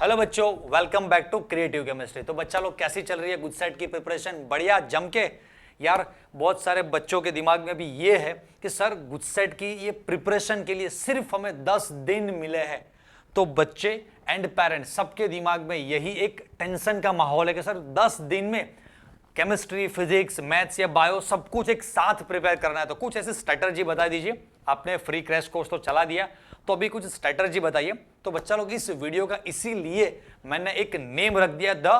Hello बच्चों, welcome back to creative chemistry. तो बच्चा लोग कैसी चल रही है गुड सेट की प्रिपरेशन? बढ़िया जम के। यार बहुत सारे बच्चों के दिमाग में भी ये है कि सर गुड सेट की ये प्रिपरेशन के लिए सिर्फ हमें 10 दिन मिले हैं। तो बच्चे एंड पेरेंट्स सबके दिमाग में यही एक टेंशन का माहौल है कि सर 10 दिन में केमिस्ट्री, फिजिक्स, मैथ्स या बायो सब कुछ एक साथ प्रिपेयर करना है। तो कुछ ऐसी स्ट्रेटजी बता दीजिए। आपने फ्री क्रैश कोर्स तो चला दिया, तो अभी कुछ स्ट्रेटजी बताइए। तो बच्चा लोग इस वीडियो का इसीलिए मैंने एक नेम रख दिया द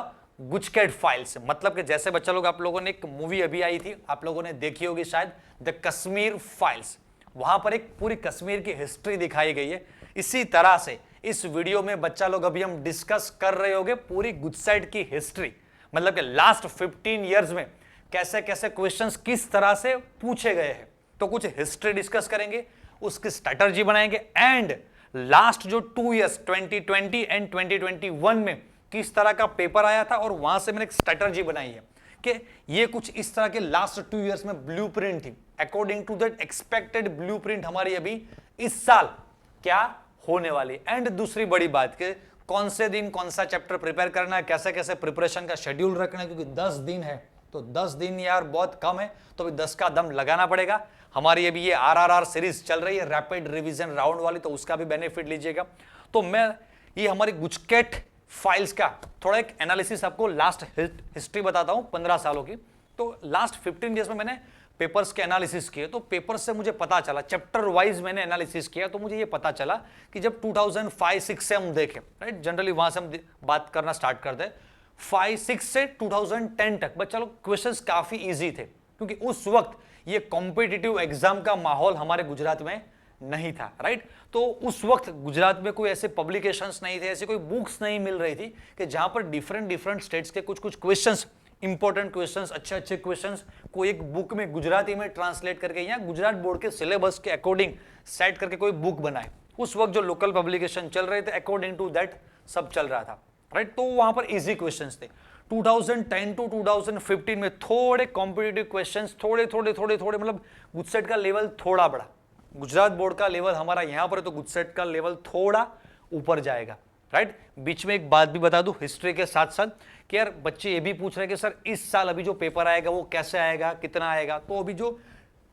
गुजकेट फाइल्स। मतलब कि जैसे बच्चा लोग आप लोगों ने एक मूवी अभी आई थी, आप लोगों ने देखी होगी शायद, द कश्मीर फाइल्स। वहां पर एक पूरी कश्मीर की हिस्ट्री दिखाई गई है। इसी तरह से इस वीडियो में बच्चा लोग अभी हम डिस्कस कर रहे होंगे पूरी गुजसेट की हिस्ट्री। मतलब कि लास्ट 15 इयर्स में कैसे कैसे क्वेश्चंस किस तरह से पूछे गए हैं। तो कुछ हिस्ट्री डिस्कस करेंगे, उसकी स्ट्रेटजी बनाएंगे, एंड लास्ट जो 2 इयर्स 2020 एंड 2021 में किस तरह का पेपर आया था और वहां से मैंने एक स्ट्रेटजी बनाई है कि ये कुछ इस तरह के लास्ट 2 इयर्स में ब्लूप्रिंट थी। According to that expected blueprint हमारी अभी इस साल क्या होने वाली। एंड दूसरी बड़ी बात कि कौन से दिन कौन सा चैप्टर प्रिपेयर करना है, कैसे कैसे प्रिपरेशन का शेड्यूल रखना है, क्योंकि 10 दिन है। तो 10 दिन यार बहुत कम है, तो अभी 10 का दम लगाना पड़ेगा। हमारी अभी ये आरआरआर सीरीज चल रही है, रैपिड रिवीजन राउंड वाली, तो उसका भी बेनिफिट लीजिएगा। तो मैं ये हमारी गुजकेट फाइल्स का थोड़ा एक एनालिसिस आपको लास्ट हिस्ट्री बताता हूं 15 सालों की। तो लास्ट 15 ईयर्स में मैंने पेपर्स के एनालिसिस किए। तो पेपर्स से मुझे पता चला, चैप्टर वाइज मैंने एनालिसिस किया, तो मुझे ये पता चला कि जब 2005-6 से हम देखें, राइट, जनरली वहां से हम बात करना स्टार्ट करते हैं, 5-6 से 2010 तक बच्चा लोग क्वेश्चंस काफी इजी थे, क्योंकि उस वक्त ये कॉम्पिटिटिव एग्जाम का माहौल हमारे गुजरात में नहीं था, राइट। तो उस वक्त गुजरात में कोई ऐसे पब्लिकेशंस नहीं थे, ऐसी कोई बुक्स नहीं मिल रही थी कि जहां पर डिफरेंट स्टेट्स के कुछ क्वेश्चंस, इंपॉर्टेंट क्वेश्चंस, अच्छे क्वेश्चंस को एक बुक में गुजराती में ट्रांसलेट करके या गुजरात बोर्ड के सिलेबस के अकॉर्डिंग सेट करके कोई बुक बनाए। उस वक्त जो लोकल पब्लिकेशन चल रहे थे अकॉर्डिंग टू दैट सब चल रहा था, राइट। तो वहां पर इजी क्वेश्चंस थे। 2010 टू 2015 में थोड़े कॉम्पिटिटिव क्वेश्चंस, थोड़े मतलब गुजसेट का लेवल थोड़ा बढ़ा। गुजरात बोर्ड का लेवल हमारा यहां पर है, तो गुजसेट का लेवल थोड़ा ऊपर जाएगा, राइट। बीच में एक बात भी बता दूं हिस्ट्री के साथ साथ कि यार बच्चे ये भी पूछ रहे हैं कि सर इस साल अभी जो पेपर आएगा वो कैसे आएगा, कितना आएगा। तो अभी जो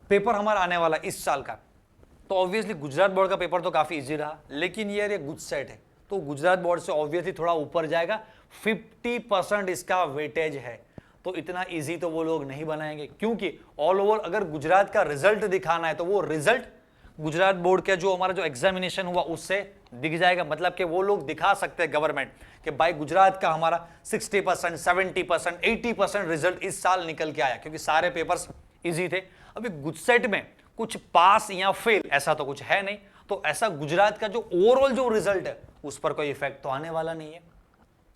पेपर हमारा आने वाला इस साल का, तो ऑब्वियसली गुजरात बोर्ड का पेपर तो काफी इजी रहा, लेकिन यार ये गुजसेट है तो गुजरात बोर्ड से ऑब्वियसली थोड़ा ऊपर जाएगा। 50% इसका वेटेज है, तो इतना इजी तो वो लोग नहीं बनाएंगे, क्योंकि ऑल ओवर अगर गुजरात का रिजल्ट दिखाना है तो वो रिजल्ट गुजरात बोर्ड का जो हमारा जो एग्जामिनेशन हुआ उससे दिख जाएगा। मतलब कि वो लोग दिखा सकते हैं गवर्नमेंट कि भाई गुजरात का हमारा 60%, 70%, 80% रिजल्ट इस साल निकल के आया, क्योंकि सारे पेपर्स इजी थे। अभी गुजसेट में कुछ पास या फेल ऐसा तो कुछ है नहीं, तो ऐसा गुजरात का जो ओवरऑल जो रिजल्ट है उस पर कोई इफेक्ट तो आने वाला नहीं है।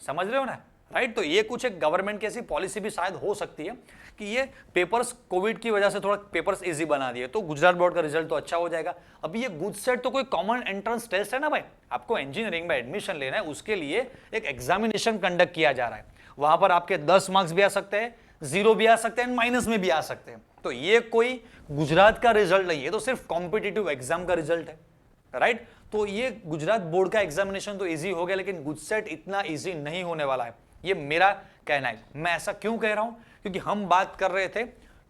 समझ रहे हो ना, राइट। तो ये कुछ एक गवर्नमेंट की ऐसी पॉलिसी भी शायद हो सकती है कि ये पेपर्स कोविड की वजह से थोड़ा पेपर्स इजी बना दिए, तो गुजरात बोर्ड का रिजल्ट तो अच्छा हो जाएगा। अभी ये गुजसेट तो कोई कॉमन एंट्रेंस टेस्ट है ना भाई, आपको इंजीनियरिंग में एडमिशन लेना है, उसके लिए एक एग्जामिनेशन कंडक्ट किया जा रहा है। वहां पर आपके 10 मार्क्स भी आ सकते हैं, 0 भी आ सकते हैं, माइनस में भी आ सकते हैं। तो ये कोई गुजरात का रिजल्ट नहीं है, तो सिर्फ कॉम्पिटिटिव एग्जाम का रिजल्ट है, राइट। तो ये गुजरात बोर्ड का एग्जामिनेशन तो इजी हो गया, लेकिन गुजसेट इतना इजी नहीं होने वाला है, ये मेरा कहना है। मैं ऐसा क्यों कह रहा हूं, क्योंकि हम बात कर रहे थे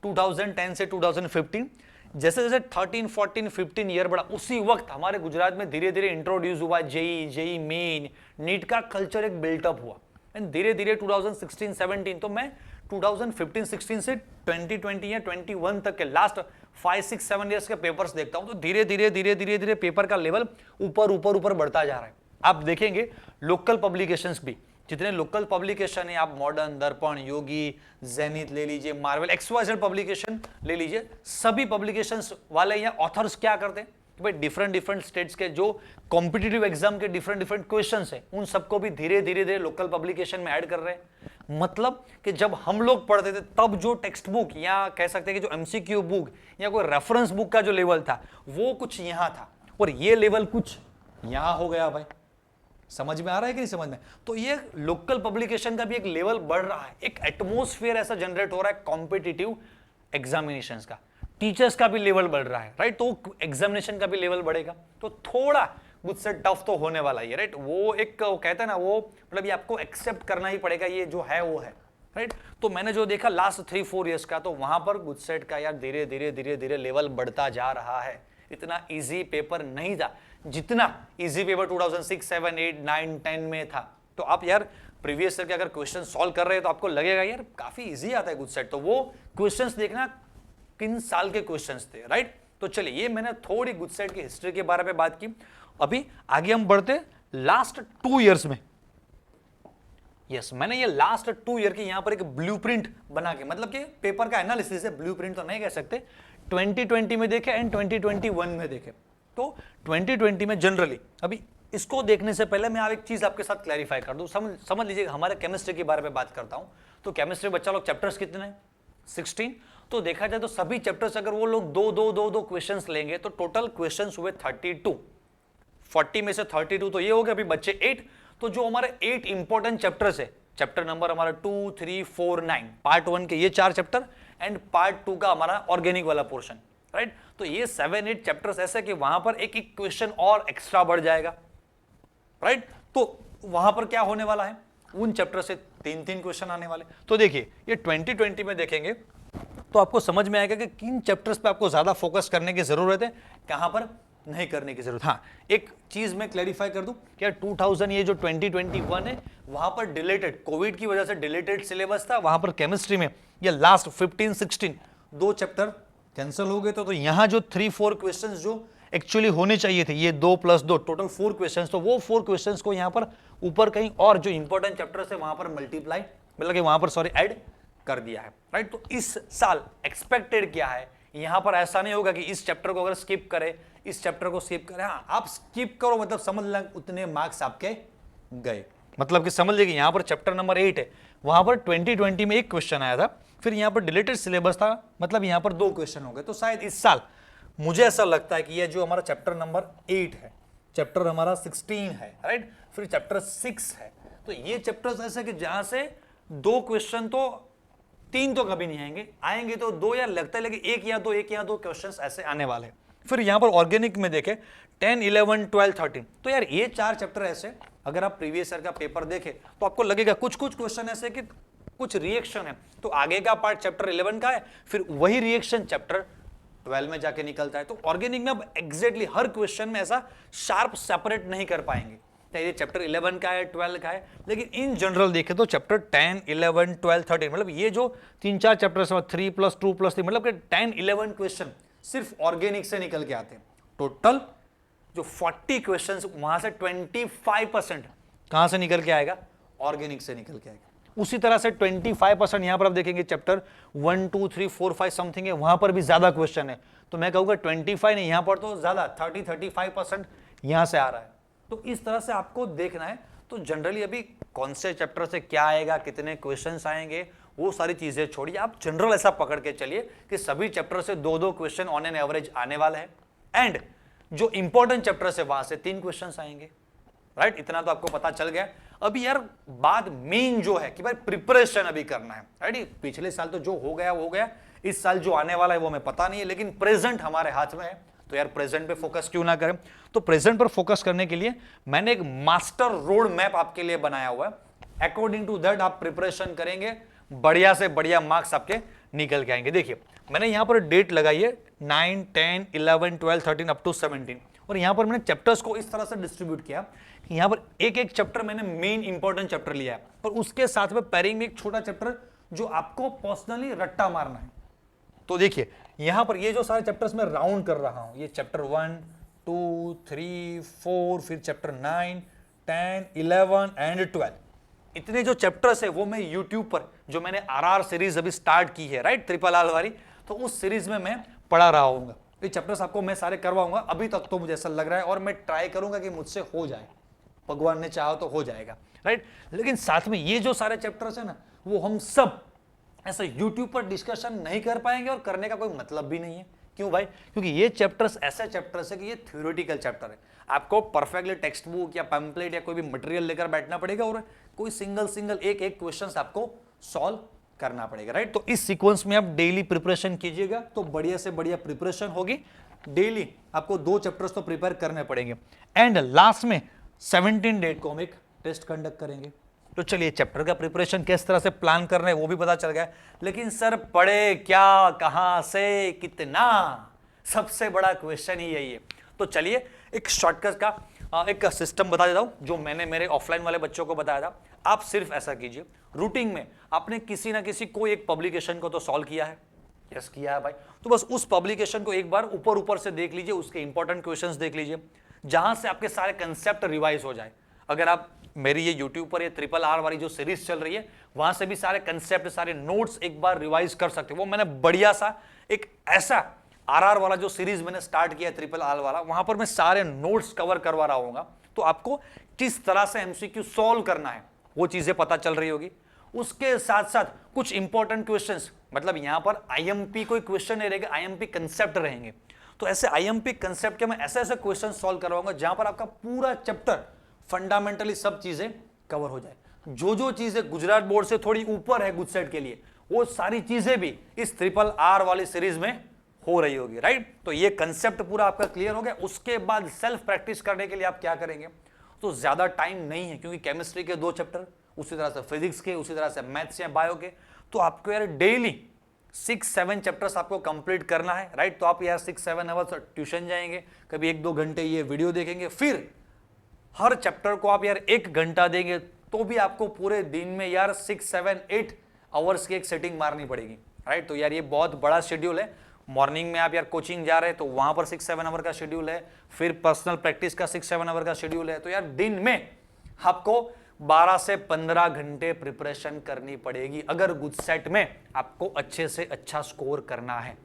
2010 से 2015, जैसे जैसे 13, 14, 15 ईयर बढ़ा, उसी वक्त हमारे गुजरात में धीरे धीरे इंट्रोड्यूस हुआ जेई मेन, नीट का कल्चर एक बिल्टअप हुआ, एंड धीरे धीरे 2016-17, तो मैं 2015-16 से 2020 या 21 तक के लास्ट 5-6-7 ईयर्स के पेपर्स देखता हूं, तो धीरे धीरे पेपर का लेवल ऊपर बढ़ता जा रहा है। आप देखेंगे लोकल पब्लिकेशंस भी, जितने लोकल पब्लिकेशन है, आप मॉडर्न, दर्पण, योगी, जेनिथ ले लीजिए, मार्वल, XYZ पब्लिकेशन ले लीजिए, सभी पब्लिकेशंस वाले या ऑथर्स क्या करते हैं, भाई डिफरेंट स्टेट्स के जो कॉम्पिटिटिव एग्जाम के डिफरेंट क्वेश्चंस हैं उन सबको भी धीरे धीरे लोकल पब्लिकेशन में ऐड कर रहे हैं। मतलब कि जब हम लोग पढ़ते थे तब जो टेक्स्ट बुक या कह सकते हैं कि जो MCQ बुक या कोई रेफरेंस बुक का जो लेवल था वो कुछ यहां था, और ये लेवल कुछ यहां हो गया भाई। समझ में आ रहा है कि नहीं समझ में? तो ये लोकल पब्लिकेशन का भी एक लेवल बढ़ रहा है, एक एटमॉस्फेयर ऐसा जनरेट हो रहा है कॉम्पिटिटिव एग्जामिनेशंस का, टीचर्स का भी लेवल बढ़ रहा है, राइट। तो एग्जामिनेशन का भी लेवल बढ़ेगा, तो थोड़ा मुझ से टफ तो होने वाला ही है, राइट। वो एक कहते हैं ना, वो मतलब ये आपको एक्सेप्ट करना ही पड़ेगा, ये जो है वो है, राइट। तो मैंने जो देखा लास्ट 3-4 इयर्स का, तो वहां पर गुजसेट का यार धीरे धीरे धीरे धीरे लेवल बढ़ता जा रहा है। इतना इजी पेपर नहीं था जितना इजी पेपर 2006, 7, 8, 9, 10 में था। तो आप यार प्रीवियस ईयर के अगर क्वेश्चन सॉल्व कर रहे हैं तो आपको लगेगा यार काफी इजी आता है गुजसेट। तो वो क्वेश्चंस देखना किन साल के क्वेश्चंस थे, राइट। तो चलिए, ये मैंने थोड़ी गुजसेट की हिस्ट्री के बारे में बात की। अभी आगे हम बढ़ते लास्ट 2 इयर्स में। यस, मैंने ये लास्ट 2 ईयर की यहां पर एक ब्लूप्रिंट बना के, मतलब कि पेपर का एनालिसिस है, ब्लूप्रिंट तो नहीं कह सकते, 2020 में देखे एंड 2021 में देखे। तो 2020 में जनरली, अभी इसको देखने से पहले मैं एक चीज आपके साथ क्लैरिफाई कर दूं। समझ लीजिए, हमारे केमिस्ट्री के बारे में बात करता हूं। तो केमिस्ट्री बच्चा लोग चैप्टर्स कितने हैं? 16। तो देखा जाए तो सभी चैप्टर्स अगर वो लोग दो क्वेश्चंस लेंगे तो टोटल क्वेश्चंस हुए 32। 40 में से 32 तो ये हो गया, अभी बच्चे 8। तो जो हमारे 8 इंपॉर्टेंट चैप्टर्स है, चैप्टर नंबर हमारा 2, 3, 4, 9, पार्ट 1 के ये 4 चैप्टर एंड पार्ट 2 का हमारा ऑर्गेनिक वाला पोर्शन, राइट। तो ये 7, 8 चैप्टर्स ऐसे कि वहां पर एक एक क्वेश्चन और एक्स्ट्रा बढ़ जाएगा, राइट। तो वहां पर क्या होने वाला है, उन चैप्टर से 3-3 क्वेश्चन आने वाले। तो देखिए, ये 2020 में देखेंगे तो आपको समझ में आएगा कि किन चैप्टर्स पे आपको ज्यादा फोकस करने की जरूरत है, कहां पर नहीं करने की जरूरत। हाँ, एक चीज मैं क्लैरिफाई कर दूं, क्या 2000 ये जो 2021 है वहां पर डिलेटेड, कोविड की वजह से डिलेटेड सिलेबस था वहां पर केमिस्ट्री में। ये लास्ट 15, 16 2 चैप्टर कैंसिल हो गए। तो यहां जो 3-4 क्वेश्चंस जो एक्चुअली होने चाहिए थे, ये 2 + 2 टोटल 4 क्वेश्चंस, तो वो 4 क्वेश्चंस को यहां पर ऊपर कहीं और जो इंपॉर्टेंट चैप्टर्स है वहां पर मल्टीप्लाई, मतलब कि वहां पर सॉरी ऐड कर दिया है, राइट। तो इस साल एक्सपेक्टेड क्या है, यहां पर ऐसा नहीं होगा कि इस चैप्टर को अगर स्किप करे, इस चैप्टर को स्किप करें। हाँ, आप स्किप करो मतलब समझ लें उतने मार्क्स आपके गए। मतलब कि समझ लीजिए यहां पर चैप्टर नंबर 8 है, वहां पर 2020 में एक क्वेश्चन आया था, फिर यहां पर डिलेटेड सिलेबस था, मतलब यहां पर 2 क्वेश्चन हो गए। तो शायद इस साल मुझे ऐसा लगता है कि ये जो हमारा चैप्टर नंबर 8 है, चैप्टर हमारा 16 है, राइट, फिर चैप्टर 6 है, तो ये चैप्टर्स ऐसे कि जहां से 2 क्वेश्चन तो 3 तो कभी नहीं आएंगे तो 2 या लगता है, लेकिन 1 या 2 क्वेश्चंस ऐसे आने वाले। फिर यहां पर ऑर्गेनिक में देखें 10, 11, 12, 13, तो यार ये 4 चैप्टर ऐसे, अगर आप प्रीवियस ईयर का पेपर देखें तो आपको लगेगा कुछ क्वेश्चन ऐसे कि कुछ रिएक्शन है, तो आगे का पार्ट चैप्टर 11 का है, फिर वही रिएक्शन चैप्टर 12 में जाके निकलता है। तो ऑर्गेनिक में अब एग्जैक्टली हर क्वेश्चन में ऐसा शार्प सेपरेट नहीं कर पाएंगे, ये चैप्टर 11 का है, 12 का है, लेकिन इन जनरल देखें तो चैप्टर 10, 11, 12, 13, मतलब ये जो 3-4 चैप्टर्स 3 + 2 + 3, मतलब कि 10, 11 क्वेश्चन सिर्फ ऑर्गेनिक से निकल के आते हैं। टोटल जो 40 क्वेश्चंस, वहां से 25% कहां से निकल के आएगा, ऑर्गेनिक से निकल के आएगा। उसी तरह से 25% यहां पर आप देखेंगे चैप्टर 1, 2, 3, 4, 5 समथिंग है, वहां पर भी ज्यादा क्वेश्चन है। तो मैं कहूंगा 25 नहीं, यहां पर तो ज्यादा 30-35% यहां से आ रहा है। तो इस तरह से आपको देखना है। तो जनरली अभी कौन से चैप्टर से क्या आएगा, कितने क्वेश्चंस आएंगे, वो सारी चीजें छोड़िए, आप जनरल ऐसा पकड़ के चलिए कि सभी चैप्टर से 2-2 क्वेश्चन ऑन एन एवरेज आने वाला है, एंड जो इंपॉर्टेंट चैप्टर है वहां से 3 क्वेश्चंस आएंगे, राइट। इतना तो आपको पता चल गया। अभी यार बात मेन जो है कि भाई प्रिपरेशन अभी करना है, राइट। पिछले साल तो जो हो गया वो हो गया, इस साल जो आने वाला है वो हमें पता नहीं है, लेकिन प्रेजेंट हमारे हाथ में है। तो यार प्रेजेंट पे फोकस क्यों ना करें। तो प्रेजेंट पर फोकस करने के लिए मैंने एक मास्टर रोड मैप आपके लिए बनाया हुआ है। अकॉर्डिंग टू दैट आप प्रिपरेशन करेंगे, बढ़िया से बढ़िया मार्क्स आपके निकल के आएंगे। देखिए मैंने यहां पर डेट लगाई है 9, 10, 11, 12, 13 अप टू 17, और यहां पर मैंने चैप्टर्स को इस तरह से डिस्ट्रीब्यूट किया कि यहां पर एक चैप्टर मैंने मेन इंपॉर्टेंट चैप्टर लिया है, और उसके साथ में पेयरिंग में एक छोटा चैप्टर जो आपको पर्सनली रट्टा मारना है। तो देखिए यहां पर ये जो सारे चैप्टर्स मैं राउंड कर रहा हूं, ये चैप्टर 1, 2, 3, 4, फिर चैप्टर 9, 10, 11 एंड 12, इतने जो चैप्टर्स है वो मैं YouTube पर, जो मैंने RR सीरीज अभी स्टार्ट की है, राइट, ट्रिपल आर वाली, तो उस सीरीज में मैं पढ़ा रहा हूँ। ये चैप्टर्स आपको मैं सारे करवाऊंगा। अभी तक तो मुझे ऐसा लग रहा है, और मैं ट्राई करूंगा कि मुझसे हो जाए, भगवान ने चाहा तो हो जाएगा, राइट। लेकिन साथ में ये जो सारे चैप्टर्स है ना, वो हम सब ऐसा YouTube पर डिस्कशन नहीं कर पाएंगे, और करने का कोई मतलब भी नहीं है। क्यों भाई? क्योंकि ये चैप्टर्स ऐसे चैप्टर्स है कि ये थ्योरेटिकल चैप्टर है। आपको परफेक्टली टेक्स्ट बुक या पैम्पलेट या कोई भी मटेरियल लेकर बैठना पड़ेगा, और कोई सिंगल एक क्वेश्चंस आपको सॉल्व करना पड़ेगा, राइट। तो इस सीक्वेंस में आप डेली प्रिपरेशन कीजिएगा तो बढ़िया से बढ़िया प्रिपरेशन होगी, डेली आपको 2 चैप्टर्स तो प्रिपेयर करने पड़ेंगे एंड लास्ट में 17 डेट को हम एक टेस्ट कंडक्ट करेंगे। तो चलिए चैप्टर का प्रिपरेशन किस तरह से प्लान कर रहे हैं वो भी पता चल गया, लेकिन सर पढ़े क्या, कहां से, कितना, सबसे बड़ा क्वेश्चन ही यही है। तो चलिए एक शॉर्टकट का एक सिस्टम बता देता हूं जो मैंने मेरे ऑफलाइन वाले बच्चों को बताया था। आप सिर्फ ऐसा कीजिए, रूटीन में आपने किसी ना किसी कोई एक पब्लिकेशन को तो सॉल्व किया है, यस किया है भाई, तो बस उस पब्लिकेशन को एक बार ऊपर ऊपर से देख लीजिए, उसके इंपॉर्टेंट क्वेश्चंस देख लीजिए जहां से आपके सारे कंसेप्ट रिवाइज हो जाए। अगर आप मेरी ये YouTube पर ये RRR वाली जो सीरीज चल रही है वहां से भी सारे कंसेप्ट, सारे नोट्स एक बार रिवाइज कर सकते हो। वो मैंने बढ़िया सा एक ऐसा RR वाला जो सीरीज मैंने स्टार्ट किया RRR वाला, वहां पर मैं सारे नोट्स कवर करवा रहा हूँ, तो आपको किस तरह से MCQ सॉल्व करना है वो चीजें पता चल रही होगी। उसके साथ साथ कुछ इंपॉर्टेंट क्वेश्चंस, मतलब यहां पर IMP कोई क्वेश्चन नहीं रहेगा, IMP कंसेप्ट रहेंगे। तो ऐसे IMP कंसेप्ट के मैं ऐसे ऐसे क्वेश्चन सॉल्व करवाऊंगा जहां पर आपका पूरा चैप्टर फंडामेंटली सब चीजें कवर हो जाए। जो जो चीजें गुजरात बोर्ड से थोड़ी ऊपर है गुजसेट के लिए, वो सारी चीजें भी इस RRR वाली सीरीज में हो रही होगी, राइट। तो ये कंसेप्ट पूरा आपका क्लियर हो गया। उसके बाद सेल्फ प्रैक्टिस करने के लिए आप क्या करेंगे, तो ज्यादा टाइम नहीं है क्योंकि केमिस्ट्री के 2 चैप्टर, उसी तरह से फिजिक्स के, उसी तरह से मैथ्स या बायो के, तो आपको यार डेली 6-7 चैप्टर्स आपको कंप्लीट करना है, राइट। तो आप यार 6-7 आवर्स ट्यूशन जाएंगे, कभी 1-2 घंटे ये वीडियो देखेंगे, फिर हर चैप्टर को आप यार 1 घंटा देंगे, तो भी आपको पूरे दिन में यार 6-7-8 आवर्स की एक सेटिंग मारनी पड़ेगी, राइट। तो यार ये बहुत बड़ा शेड्यूल है। मॉर्निंग में आप यार कोचिंग जा रहे हैं तो वहां पर 6-7 आवर का शेड्यूल है, फिर पर्सनल प्रैक्टिस का 6-7 आवर का शेड्यूल है। तो यार दिन में आपको 12 से 15 घंटे प्रिपरेशन करनी पड़ेगी अगर गुजसेट में आपको अच्छे से अच्छा स्कोर करना है,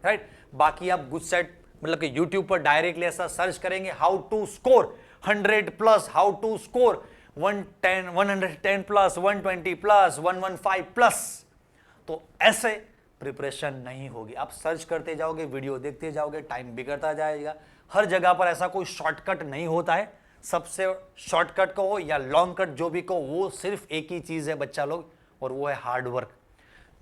राइट। बाकी आप गुजसेट मतलब कि YouTube पर डायरेक्टली ऐसा सर्च करेंगे how to score 100+, how to score 110+, 120+, 115+, तो ऐसे प्रिपरेशन नहीं होगी। आप सर्च करते जाओगे, वीडियो देखते जाओगे, टाइम बिगड़ता जाएगा। हर जगह पर ऐसा कोई शॉर्टकट नहीं होता है। सबसे शॉर्टकट को या लॉन्ग कट जो भी को, वो सिर्फ एक ही चीज है बच्चा लोग, और वो है हार्ड वर्क।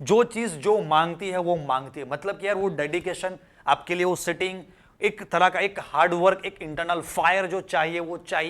जो चीज जो मांगती है वो मांगती है, मतलब कि यार वो डेडिकेशन आपके लिए, वो सिटिंग, एक तरह का एक हार्ड वर्क, एक इंटरनल फायर जो चाहिए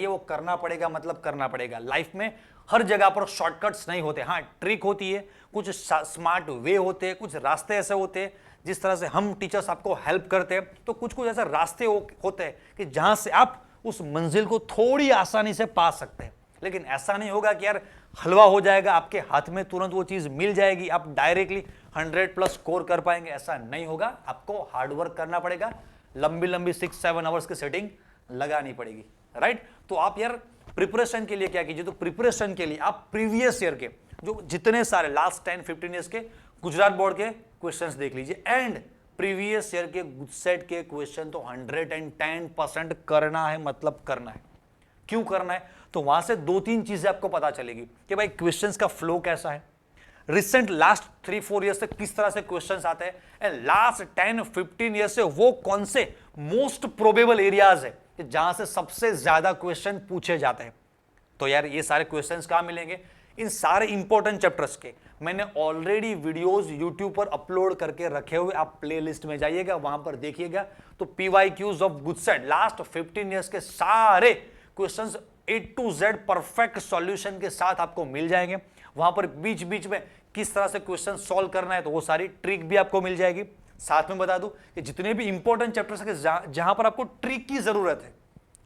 वो करना पड़ेगा, मतलब करना पड़ेगा। लाइफ में हर जगह पर शॉर्टकट्स नहीं होते, हाँ ट्रिक होती है, कुछ स्मार्ट वे होते हैं, कुछ रास्ते ऐसे होते हैं जिस तरह से हम टीचर्स आपको हेल्प करते हैं, तो कुछ कुछ ऐसे रास्ते होते हैं कि जहां से आप उस मंजिल को थोड़ी आसानी से पा सकते हैं। लेकिन ऐसा नहीं होगा कि यार हलवा हो जाएगा आपके हाथ में, तुरंत वो चीज मिल जाएगी, आप डायरेक्टली 100+ स्कोर कर पाएंगे, ऐसा नहीं होगा। आपको हार्ड वर्क करना पड़ेगा, लंबी लंबी 6-7 आवर्स की सेटिंग लगानी पड़ेगी, राइट। तो आप यार प्रिपरेशन के लिए क्या कीजिए, तो प्रिपरेशन के लिए आप प्रीवियस ईयर के जो जितने सारे लास्ट 10-15 ईयर्स के गुजरात बोर्ड के क्वेश्चंस देख लीजिए, एंड प्रीवियस ईयर के गुजसेट के क्वेश्चन तो 110% करना है, मतलब करना है। क्यों करना है, तो वहां से 2-3 चीजें आपको पता चलेगी कि भाई क्वेश्चंस का फ्लो कैसा है, रिसेंट लास्ट 3-4 ईयर से किस तरह से क्वेश्चंस आते हैं, एंड लास्ट 10-15 ईयर से वो कौन से मोस्ट प्रोबेबल एरियाज है जहां से सबसे ज्यादा क्वेश्चन पूछे जाते हैं। तो यार ये सारे क्वेश्चंस कहां मिलेंगे, इन सारे इंपॉर्टेंट चैप्टर्स के मैंने ऑलरेडी वीडियोस YouTube पर अपलोड करके रखे हुए, आप प्लेलिस्ट में जाइएगा, वहां पर देखिएगा। तो PYQs ऑफ गुजसेट लास्ट 15 ईयर्स के सारे questions A to Z perfect solution के साथ आपको मिल जाएंगे। वहां पर बीच बीच में किस तरह से क्वेश्चन सॉल्व करना है, तो वो सारी ट्रिक भी आपको मिल जाएगी। साथ में बता दूं कि जितने भी इंपॉर्टेंट चैप्टर्स है जहां पर आपको ट्रिक की जरूरत है,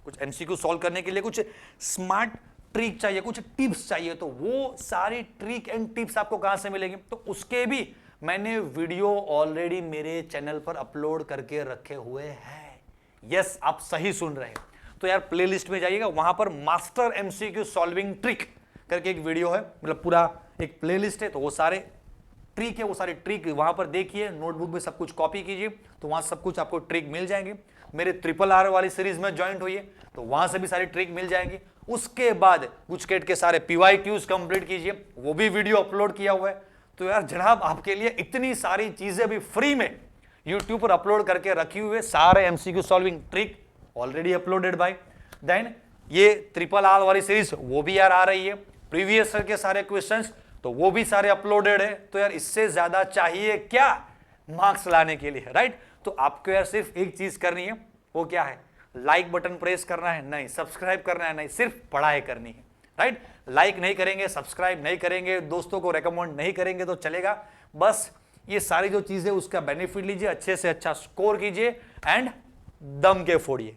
कुछ MCQ सॉल्व करने के लिए कुछ स्मार्ट ट्रिक चाहिए, कुछ टिप्स चाहिए, तो वो सारी ट्रिक एंड टिप्स आपको कहां से मिलेंगे, तो उसके भी मैंने वीडियो ऑलरेडी मेरे चैनल पर अपलोड करके रखे हुए हैं। यस, आप सही सुन रहे हैं। तो यार प्लेलिस्ट में जाइएगा, वहां पर मास्टर MCQ सॉल्विंग ट्रिक करके एक वीडियो है, मतलब पूरा एक प्लेलिस्ट है, तो वो सारे ट्रिक है, वो सारे ट्रिक वहां पर देखिए, नोटबुक में सब कुछ कॉपी कीजिए, तो वहां सब कुछ आपको ट्रिक मिल जाएंगे। मेरे RRR वाली सीरीज में ज्वाइंट होइए, तो वहां से भी सारी ट्रिक मिल जाएंगी। उसके बाद गुजकेट के सारे PYQs कंप्लीट कीजिए, वो भी वीडियो अपलोड किया हुआ है। तो यार जनाब आपके लिए इतनी सारी चीजें भी फ्री में YouTube पर अपलोड करके रखी हुई, सारे MCQ solving trick already uploaded by. Then ये RRR वाली सीरीज वो भी यार आ रही है, प्रीवियस ईयर के सारे क्वेश्चंस तो वो भी सारे अपलोडेड है। तो यार इससे ज्यादा चाहिए क्या मार्क्स लाने के लिए, राइट। तो आपको यार सिर्फ एक चीज करनी है, वो क्या है, लाइक बटन प्रेस करना है नहीं, सब्सक्राइब करना है नहीं, सिर्फ पढ़ाई करनी है, राइट। लाइक नहीं करेंगे, सब्सक्राइब नहीं करेंगे, दोस्तों को रेकमेंड नहीं करेंगे तो चलेगा। बस ये सारी जो चीजें उसका बेनिफिट लीजिए, अच्छे से अच्छा स्कोर कीजिए एंड दम के फोड़िए।